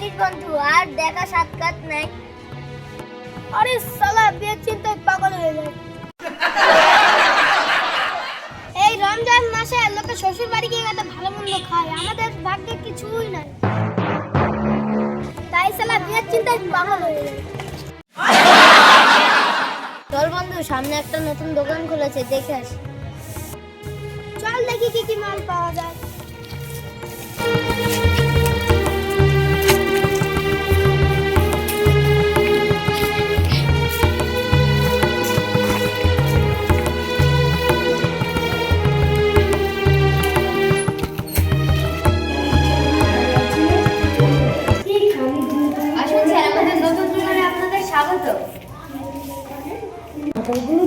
দেখিস বন্ধু, আর দেখা সাক্ষাৎ নাই। আরে শালা বিয়ের চিন্তায় পাগল হয়ে যায়। এই রমজান মাসে লোকে শ্বশুর বাড়ি গিয়ে কত ভালো মন্দ খায়, আমাদের ভাগ্যে কিছুই নাই। তাই শালা বিয়ের চিন্তায় পাগল হয়ে যায়। চল বন্ধু, সামনে একটা নতুন দোকান খুলেছে, দেখে আসি। চল দেখি কি কি মাল পাওয়া যায়। আসুন স্যার, আমাদের নতুন দোকানে আপনাদের স্বাগত।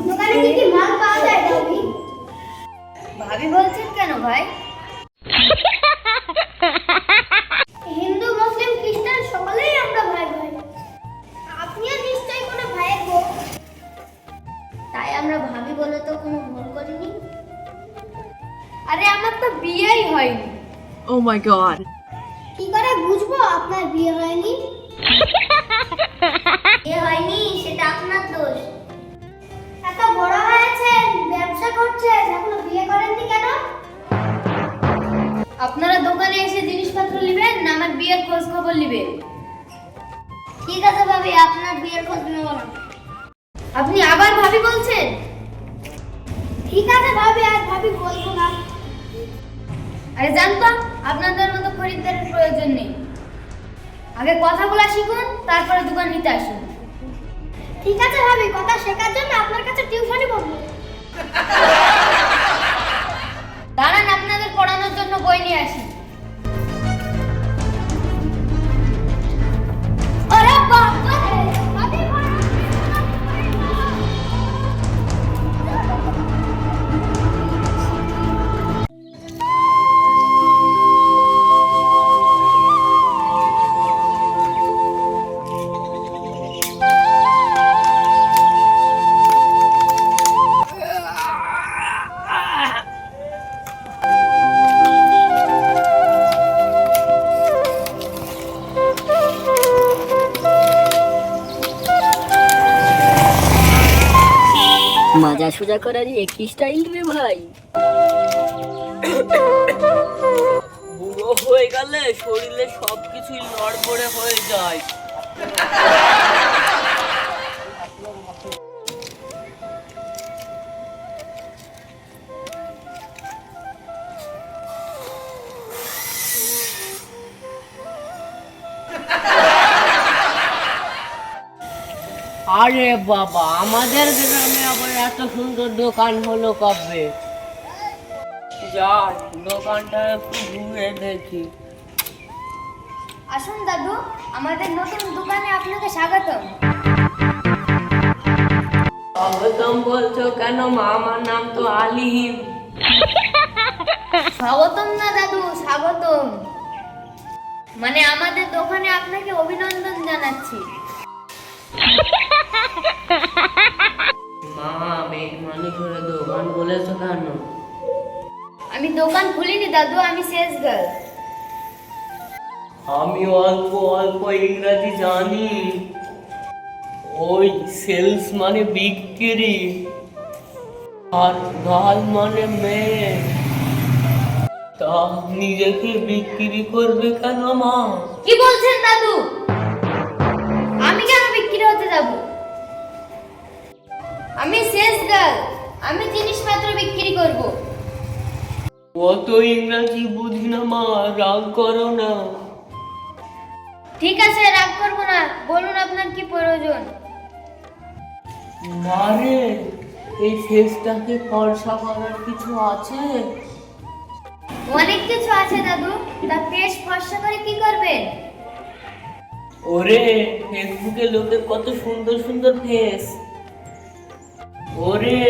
দোকানে কি কি মাল পাওয়া যায় ভাবি? ভাবি বলছেন কেন ভাই? হিন্দু মুসলিম খ্রিস্টান সকলেই আমরা ভাই ভাই। আপনিও নিশ্চয়ই কোনো ভাইয়ের বউ। তাই আমরা ভাবি বলে তো কোনো ভুল করিনি। আরে আমার তো বিয়েই হয়নি। Oh my god. কি করে বুঝবো আপনার বিয়ে হয়নি? বিয়ে হয়নি সেটা আপনার দোষ। এত বড় হয়েছেন, ব্যবসা করছেন, এখনো বিয়ে করেননি কেন? আপনারা দোকানে এসে জিনিসপত্র নেবেন না আমার বিয়ের খোঁজ খবর নেবেন? ঠিক আছে ভাবি, আপনার বিয়ের খোঁজ নেব না। আপনি আবার ভাবি বলছেন? ঠিক আছে ভাবি, আর ভাবি বলবো না। আরে জানতো, আপনাদের মতো খরিদ্দারের প্রয়োজন নেই। আগে কথা বলা শিখুন, তারপরে দোকান নিতে আসুন। ঠিক আছে ভাবি, কথা শেখার জন্য আপনার কাছে টিউশনই পড়বো। দাঁড়ান, আপনাদের পড়ানোর জন্য বই নিয়ে আসি। আরে বাবা রে, ভাবি মাজা সোজা করার একই স্টাইল রে ভাই। বুড়ো হয়ে গেলে শরীরে সবকিছুই নড়বড়ে হয়ে যায়। আরে বাবা, আমাদের গ্রামে আবার এত সুন্দর দোকান হলো কবে? যার দোকানটা একটু ঘুরে দেখি। আসুন দাদু, আমাদের নতুন দোকানে আপনাকে স্বাগতম। স্বাগতম বলছো কেন? আমার নাম তো আলিম। স্বাগতম না দাদু, স্বাগতম। মানে আমাদের দোকানে আপনাকে অভিনন্দন জানাচ্ছি। মা, মেয়ে মানুষ হলে দোকান বলেছো কেন? আমি দোকান খুলিনি দাদু, আমি সেলস গার্ল। আমি অল্প অল্প ইংরাজি জানি। ওই সেলস মানে বিক্রি, আর গার্ল মানে মেয়ে। তা নিজেকে বিক্রি করবে কেন মা? কি বলছেন দাদু? আমি কেন বিক্রি হতে যাব? আমি সেলস গার্ল, আমি জিনিসপত্র বিক্রি করব। অত ইংরাজি বুঝি না মা, রাগ করো না। ঠিক আছে, রাগ করব না। বলুন আপনার কি প্রয়োজন? মারে, এই ফেসটাকে ফর্সা করার কিছু আছে? অনেক কিছু আছে দাদু। তা ফেস ফর্সা করে কি করবেন? ওরে, ফেসবুকে লোকের কত সুন্দর সুন্দর ফেস। ওরে,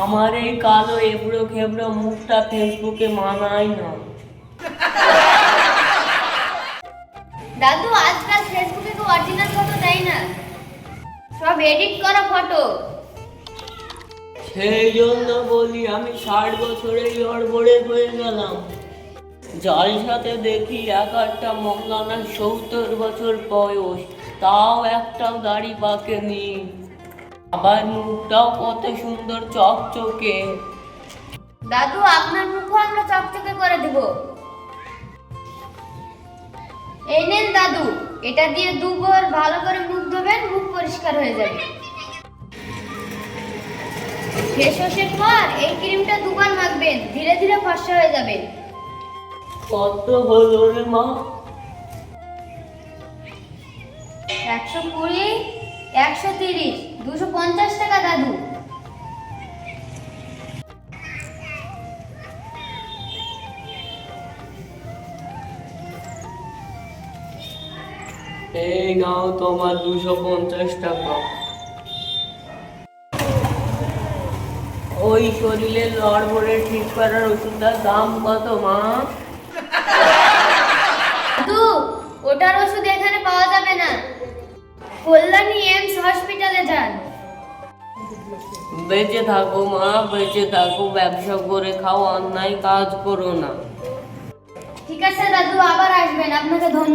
আমার এই কালো এবড়ো খেবড়ো মুখটা ফেসবুকে মানায় না। দাদু, আজকাল ফেসবুকে তো অরিজিনাল ফটো দেয় না, সব এডিট করা ফটো। সেই জন্য বলি আমি 60 বছরেই হড়বড়ে হয়ে গেলাম। জালসাতে দেখি এক একটা মৌলানা 70 বছর বয়স, তাও একটাও দাড়ি পাকেনি। আবার মুখটাও কত সুন্দর চকচকে। দাদু আপনার মুখও আমরা চকচকে করে দেব। এই নেন দাদু, এটা দিয়ে দুবার ভালো করে মুখ ধোবেন, মুখ পরিষ্কার হয়ে যাবে। ফেস ওয়াশের পর এই ক্রিমটা দুবার মাখবেন, ধীরে ধীরে ফর্সা হয়ে যাবে। কত হলো রে মা? 120, 130, 250 টাকা দাদু। এই নাও তোমার 250 টাকা। ওই শরীরের লড়বড়ে ঠিক করার ওষুধটার দাম কত মা? দাদু ওটার ওষুধ এখানে পাওয়া যাবে না, কল্যাণী এমস হসপিটালে যান। বেঁচে থাকো মা, বেঁচে থাকো, ব্যবসা করে খাও, অন্যায় কাজ করো না। ঠিক আছে দাদু, আবার আসবেন, আপনাকে ধন্যবাদ।